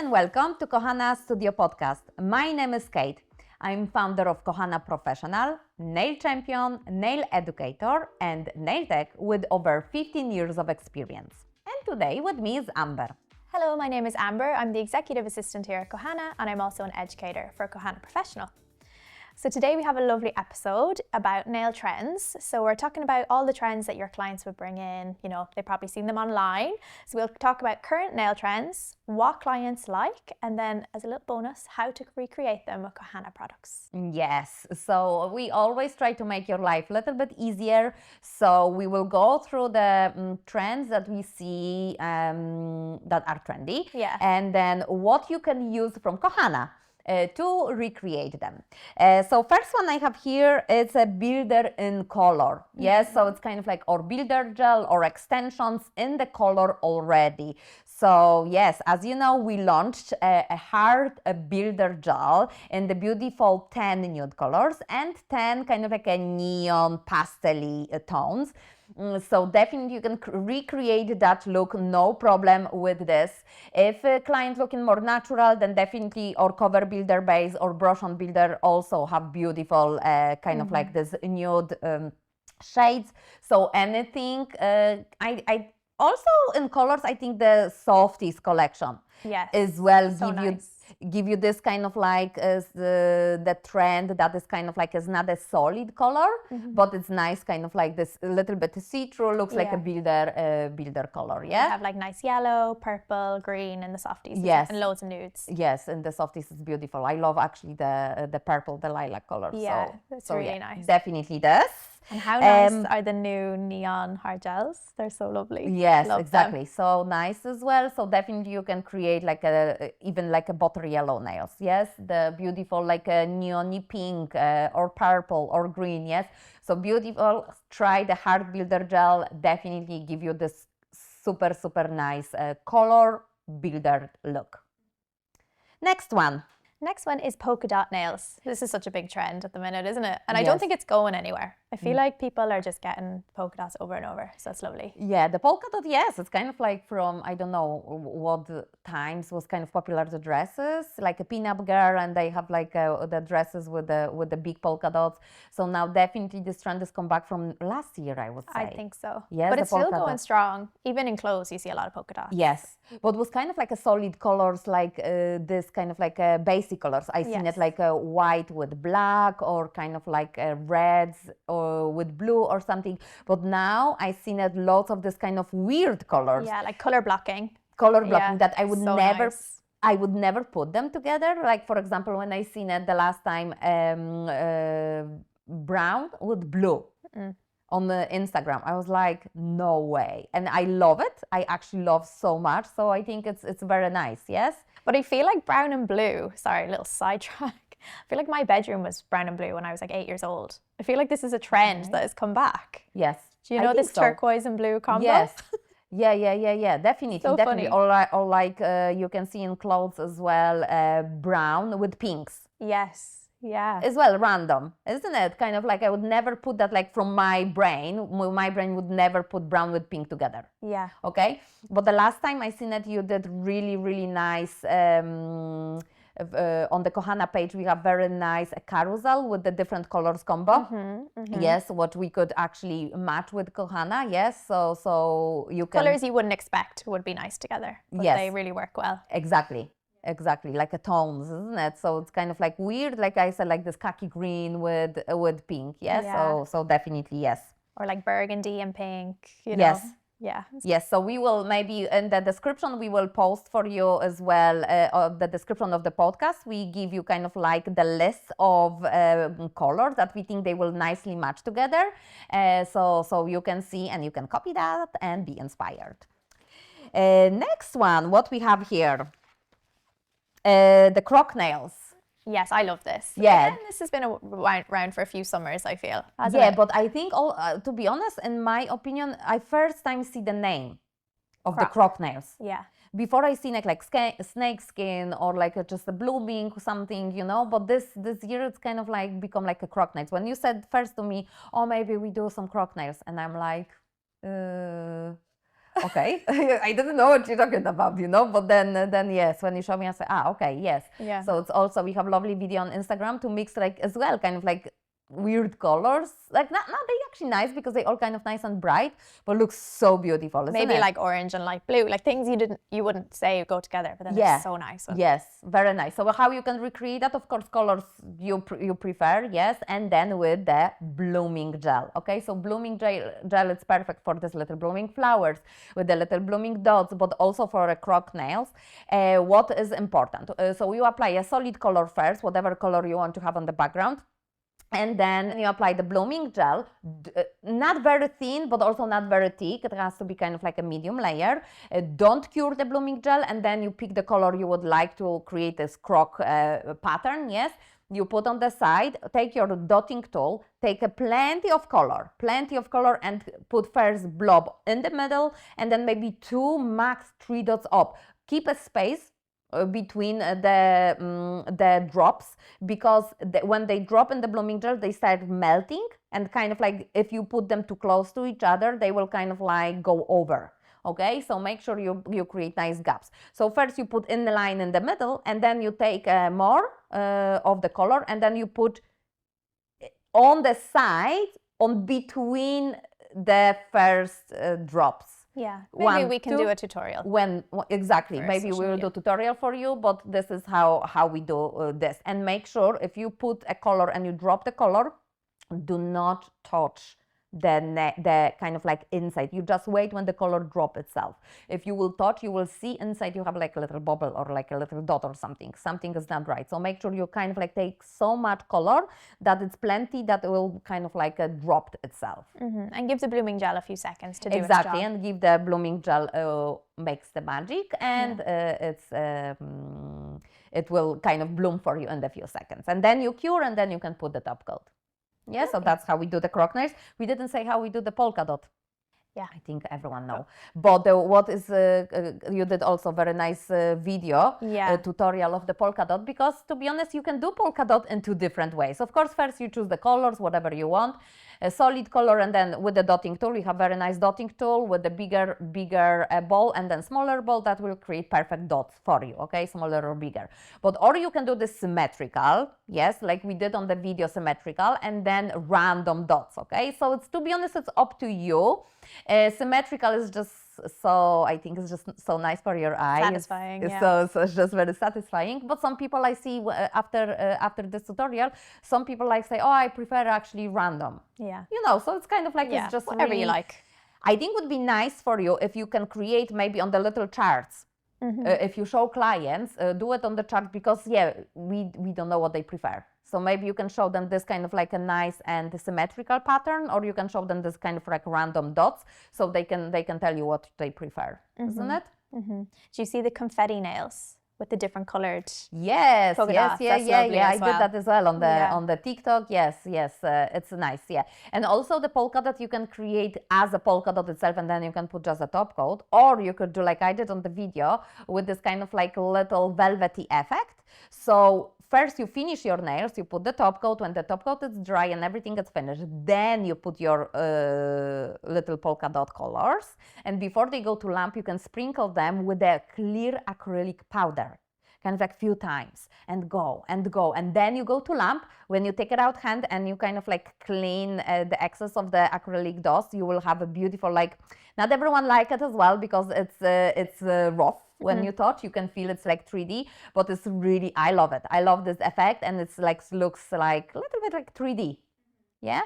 and welcome to Kohana Studio Podcast. My name is Kate. I'm founder of Kohana Professional, nail champion, nail educator, and nail tech with over 15 years of experience. And today with me is Amber. Hello, my name is Amber. I'm the executive assistant here at Kohana, and I'm also an educator for Kohana Professional. So today we have a lovely episode about nail trends. So we're talking about all the trends that your clients would bring in. You know, they've probably seen them online. So we'll talk about current nail trends, what clients like, and then as a little bonus, how to recreate them with Kohana products. Yes, so we always try to make your life a little bit easier. So we will go through the trends that we see that are trendy. Yeah. And then what you can use from Kohana. To recreate them. So first one I have here is a builder in color. Yes, so it's kind of like or builder gel or extensions in the color already. So yes, as you know, we launched a hard builder gel in the beautiful 10 nude colors and 10 kind of like a neon pastel tones. So definitely you can recreate that look, no problem with this. If a client looking more natural, then definitely or cover builder base or brush on builder also have beautiful kind of like this nude shades. So anything, I also in colors, I think the Softies collection is well so give you this kind of like the trend that is kind of like is not a solid color, but it's nice kind of like this a little bit see-through, looks like a builder color. You have like nice yellow, purple, green and the softies. Yes. And loads of nudes. Yes, and the Softies is beautiful. I love actually the purple, the lilac color. Yeah, that's really nice. Definitely this. And how nice are the new neon hard gels? They're so lovely. Yes, Love exactly. them. So nice as well. So definitely you can create like even like a butter yellow nails. Yes, the beautiful like a neon pink or purple or green. Yes, so beautiful. Try the hard builder gel. Definitely give you this super nice color builder look. Next one. Next one is polka dot nails. This is such a big trend at the minute, isn't it? And I don't think it's going anywhere. I feel like people are just getting polka dots over and over, so it's lovely. Yeah, the polka dot, yes, it's kind of like from, I don't know what times was kind of popular, the dresses, like a pin-up girl, and they have like the dresses with the big polka dots. So now definitely this trend has come back from last year, I would say. I think so. Yes, but the it's still polka going dot. strong. Even in clothes, you see a lot of polka dots. Yes, but was kind of like a solid colors, like this kind of like basic colors. I seen it like a white with black or kind of like reds or with blue or something. But now I seen it lots of this kind of weird colors. Yeah, like color blocking. That I would never. Nice. I would never put them together. Like for example, when I seen it the last time, brown with blue. On the Instagram, I was like, no way, and I love it. I actually love so much, so I think it's very nice. Yes, but I feel like brown and blue. Sorry, little sidetrack. I feel like my bedroom was brown and blue when I was like 8 years old. I feel like this is a trend that has come back. Yes, do you know this turquoise and blue combo? Yes. Yeah, definitely, so definitely. Funny. Or like you can see in clothes as well, brown with pinks. Yes. Yeah. As well, random, isn't it? Kind of like I would never put that like from my brain. My brain would never put brown with pink together. Yeah. Okay. But the last time I seen it, you did really nice. On the Kohana page, we have very nice carousel with the different colors combo. Yes, what we could actually match with Kohana. Yes, so you can colors you wouldn't expect would be nice together. But they really work well. Exactly, like a tones, isn't it? So it's kind of like weird, like I said, like this khaki green with pink. Yes, Yeah. So definitely yes. Or like burgundy and pink. You know? Yeah. Yes, so we will maybe in the description, we will post for you as well, the description of the podcast. We give you kind of like the list of colors that we think they will nicely match together. So you can see and you can copy that and be inspired. Next one, what we have here, the croc nails. Yes, I love this. Yeah. Again, this has been around for a few summers, I feel. But I think, to be honest, in my opinion, I first time see the name of the croc nails. Yeah. Before I seen it like snake skin or like just a blooming or something, you know. But this year it's kind of like become like a croc nails. When you said first to me, oh, maybe we do some croc nails, and I'm like, okay. I didn't know what you're talking about, you know, but then yes, when you show me, I say, okay, yes. Yeah. So it's also, we have lovely video on Instagram to mix like as well, kind of like weird colors, like not they actually nice because they all kind of nice and bright, but looks so beautiful, isn't Maybe it? like orange and light blue, like things you wouldn't say go together, but then Yeah. it's so nice. Yes, very nice. So how you can recreate that? Of course, colors you prefer, yes, and then with the blooming gel. Okay, so blooming gel it's perfect for this little blooming flowers with the little blooming dots, but also for croc nails. What is important? So you apply a solid color first, whatever color you want to have on the background. And then you apply the blooming gel, not very thin, but also not very thick. It has to be kind of like a medium layer. Don't cure the blooming gel, and then you pick the color you would like to create this croc pattern, yes? You put on the side, take your dotting tool, take plenty of color, and put first blob in the middle, and then maybe 2, max 3 dots up. Keep a space between the drops, because when they drop in the blooming gel, they start melting, and kind of like if you put them too close to each other, they will kind of like go over. Okay, so make sure you create nice gaps. So first you put in the line in the middle, and then you take more of the color, and then you put on the side, on between the first drops. Yeah, maybe we can do a tutorial. Exactly, maybe we will do a tutorial for you, but this is how we do this. And make sure if you put a color and you drop the color, do not touch the kind of like inside. You just wait when the color drop itself. If you will touch, you will see inside you have like a little bubble or like a little dot or something. Something is not right. So make sure you kind of like take so much color that it's plenty that it will kind of like drop itself. And give the blooming gel a few seconds to do its Exactly, job. and give the blooming gel makes the magic, and it will kind of bloom for you in a few seconds. And then you cure, and then you can put the top coat. Yeah, so that's how we do the croc nails. We didn't say how we do the polka dot. Yeah, I think everyone know. But what is you did also very nice video tutorial of the polka dot, because to be honest, you can do polka dot in 2 different ways. Of course, first you choose the colors, whatever you want, a solid color, and then with the dotting tool, you have very nice dotting tool with the bigger ball and then smaller ball that will create perfect dots for you, okay, smaller or bigger. But or you can do this symmetrical, yes, like we did on the video, symmetrical, and then random dots, okay. So it's, to be honest, it's up to you. Symmetrical is just so, I think it's just so nice for your eye. Satisfying, So it's just very satisfying. But some people I see after this tutorial, some like say, oh, I prefer actually random. Yeah. You know, so it's kind of like it's just whatever really, you like. I think would be nice for you if you can create maybe on the little charts. If you show clients, do it on the chart, because we don't know what they prefer. So maybe you can show them this kind of like a nice and symmetrical pattern, or you can show them this kind of like random dots, so they can tell you what they prefer, isn't it? Do you see the confetti nails with the different colored? Yes, polka yes, dots? yeah. I did that as well on the TikTok. Yes, it's nice, And also the polka dot you can create as a polka dot itself, and then you can put just a top coat, or you could do like I did on the video with this kind of like little velvety effect. So first you finish your nails, you put the top coat. When the top coat is dry and everything is finished, then you put your little polka dot colors. And before they go to lamp, you can sprinkle them with a clear acrylic powder, kind of like few times, and go. And then you go to lamp. When you take it out hand and you kind of like clean the excess of the acrylic dust, you will have a beautiful, like, not everyone like it as well, because it's rough. When you touch, you can feel it's like 3D, but it's really, I love it. I love this effect, and it's like, looks like a little bit like 3D. Yeah?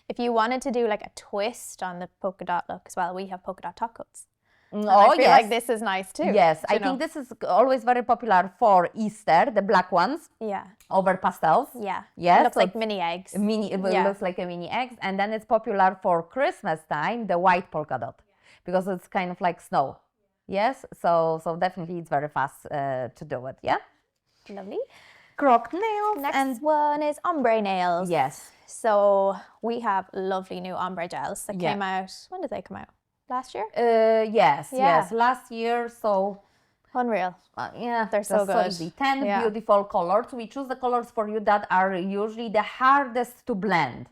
If you wanted to do like a twist on the polka dot look as well, we have polka dot top coats. Oh, I feel like this is nice too. Yes, I think this is always very popular for Easter, the black ones. Yeah. Over pastels. Yeah. Yes. It looks like mini eggs. It looks like a mini eggs. And then it's popular for Christmas time, the white polka dot, because it's kind of like snow. Yes, so definitely it's very fast to do it, yeah? Lovely. Croc nails. Next one is ombre nails. Yes. So we have lovely new ombre gels that came out. When did they come out? Last year? Yes, last year, so... Unreal. They're so good. Easy. 10 beautiful colors. We choose the colors for you that are usually the hardest to blend.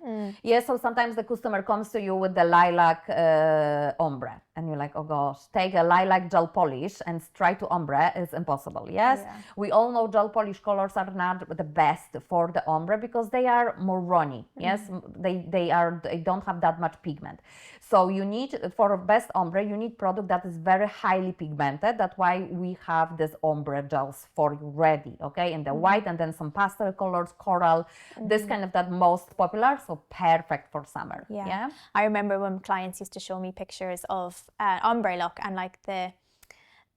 So sometimes the customer comes to you with the lilac ombre. and you're like, oh gosh, take a lilac gel polish and try to ombre, it's impossible. Yes, we all know gel polish colors are not the best for the ombre because they are more runny. Yes, they don't have that much pigment. So you need, for best ombre, you need product that is very highly pigmented. That's why we have this ombre gels for you ready, okay, in the white, and then some pastel colors, coral, this kind of that most popular, so perfect for summer. Yeah. I remember when clients used to show me pictures of ombre look, and like the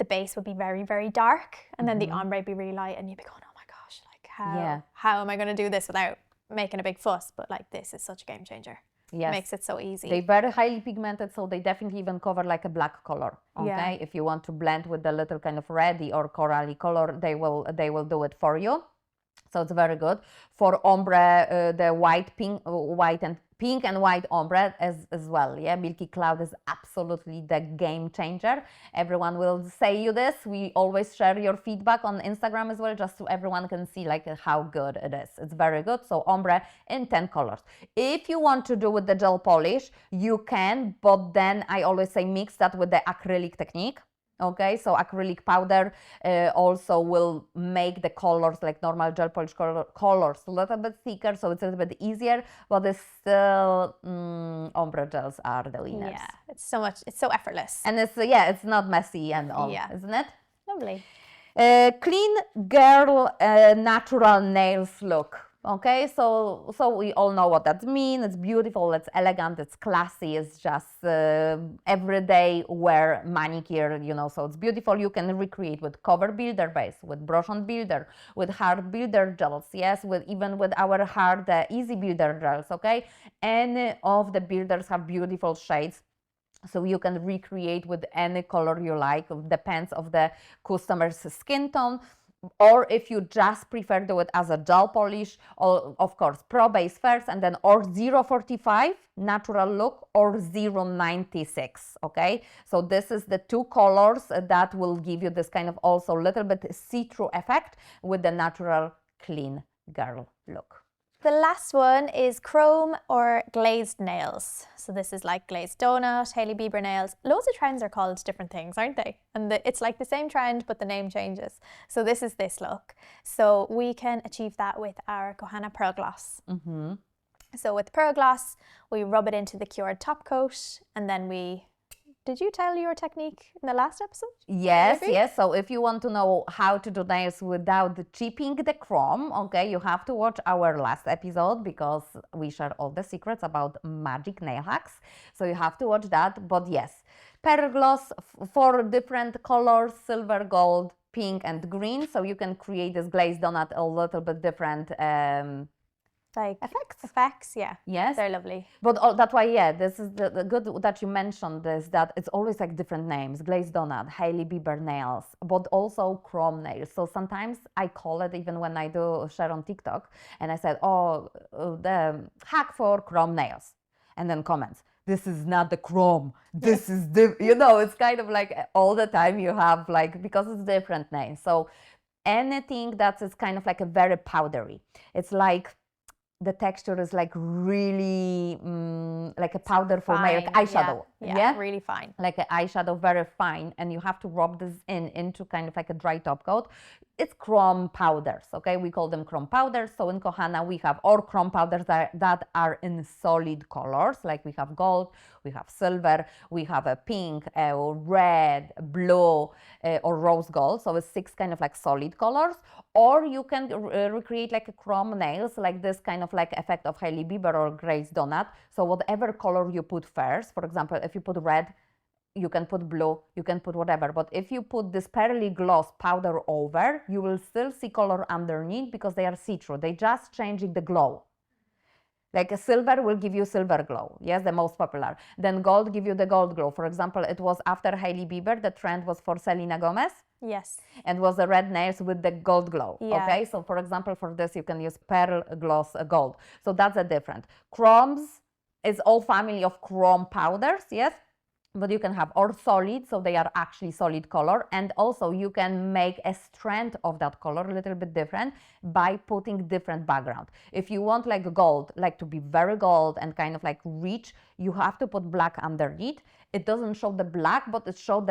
base would be very, very dark, and then the ombre would be really light, and you'd be going, oh my gosh, like how am I going to do this without making a big fuss? But like, this is such a game changer. Yes. It makes it so easy. They're very highly pigmented, so they definitely even cover like a black color. Okay, if you want to blend with the little kind of reddy or corally color, they will do it for you. So it's very good for ombre. The pink and white ombre as well. Yeah, Milky Cloud is absolutely the game changer. Everyone will say you this. We always share your feedback on Instagram as well, just so everyone can see like how good it is. It's very good. So ombre in 10 colors. If you want to do with the gel polish, you can, but then I always say mix that with the acrylic technique. Okay, so acrylic powder also will make the colors, like normal gel polish colors, a little bit thicker, so it's a little bit easier, but it's still, ombre gels are the winners. Yeah, it's so effortless. And it's not messy and all, isn't it? Lovely. Clean girl natural nails look. Okay, so we all know what that means. It's beautiful, it's elegant, it's classy, it's just everyday wear manicure, you know, so it's beautiful. You can recreate with cover builder base, with brush on builder, with hard builder gels, yes, even with our hard easy builder gels, okay? Any of the builders have beautiful shades. So you can recreate with any color you like, depends of the customer's skin tone. Or if you just prefer do it as a gel polish, or of course pro base first, and then or 045 natural look or 096. Okay, so this is the two colors that will give you this kind of also little bit see-through effect with the natural clean girl look. The last one is chrome or glazed nails. So this is like glazed donut, Hailey Bieber nails. Loads of trends are called different things, aren't they? And it's like the same trend, but the name changes. So this is this look. So we can achieve that with our Kohana Pearl Gloss. So with Pearl Gloss, we rub it into the cured top coat, and then did you tell your technique in the last episode? Yes, maybe? Yes. So if you want to know how to do nails without chipping the chrome, okay, you have to watch our last episode because we share all the secrets about magic nail hacks. So you have to watch that. But yes, Pearl Gloss for different colors, silver, gold, pink and green. So you can create this glazed donut a little bit different like effects, yeah. Yes, they're lovely. But that's why, this is the good that you mentioned this, that it's always like different names: glazed donut, Hailey Bieber nails, but also chrome nails. So sometimes I call it, even when I do share on TikTok, and I said, the hack for chrome nails, and then comments, this is not the chrome, this is it's kind of like all the time you have like, because it's different names. So anything that is kind of like a very powdery, it's like the texture is like really like a powder for my eyeshadow. Yeah, really fine. Like an eyeshadow, very fine, and you have to rub this into kind of like a dry top coat. It's chrome powders, okay? We call them chrome powders. So in Kohana, we have all chrome powders that are in solid colors, like we have gold, we have silver, we have a pink, red, blue, or rose gold. So it's 6 kind of like solid colors. Or you can recreate like a chrome nails, like this kind of like effect of Hailey Bieber or glazed donut. So whatever color you put first, for example, if you put red, you can put blue, you can put whatever. But if you put this pearly gloss powder over, you will still see color underneath because they are see-through. They just changing the glow. Like a silver will give you silver glow. Yes, the most popular. Then gold give you the gold glow. For example, it was after Hailey Bieber, the trend was for Selena Gomez. Yes. And was the red nails with the gold glow. Yeah. Okay, so for example, for this, you can use pearl gloss gold. So that's a different. Chromes is all family of chrome powders, yes? but you can have or solid, so they are actually solid color, and also you can make a strand of that color a little bit different by putting different background. If you want like gold, like to be very gold and kind of like rich, you have to put black underneath. It doesn't show the black, but it shows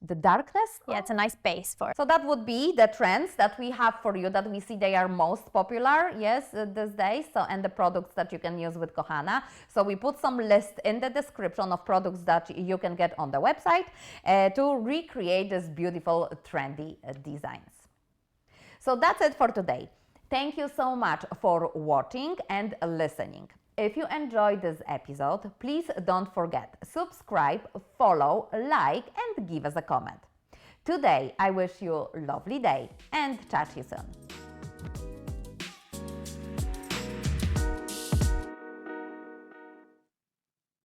the darkness. Yeah, it's a nice base for it. So that would be the trends that we have for you, that we see they are most popular, yes, these days, so, and the products that you can use with Kohana. So we put some list in the description of products that you can get on the website to recreate these beautiful trendy designs. So that's it for today. Thank you so much for watching and listening. If you enjoyed this episode, please don't forget, subscribe, follow, like, and give us a comment. Today, I wish you a lovely day and chat to you soon.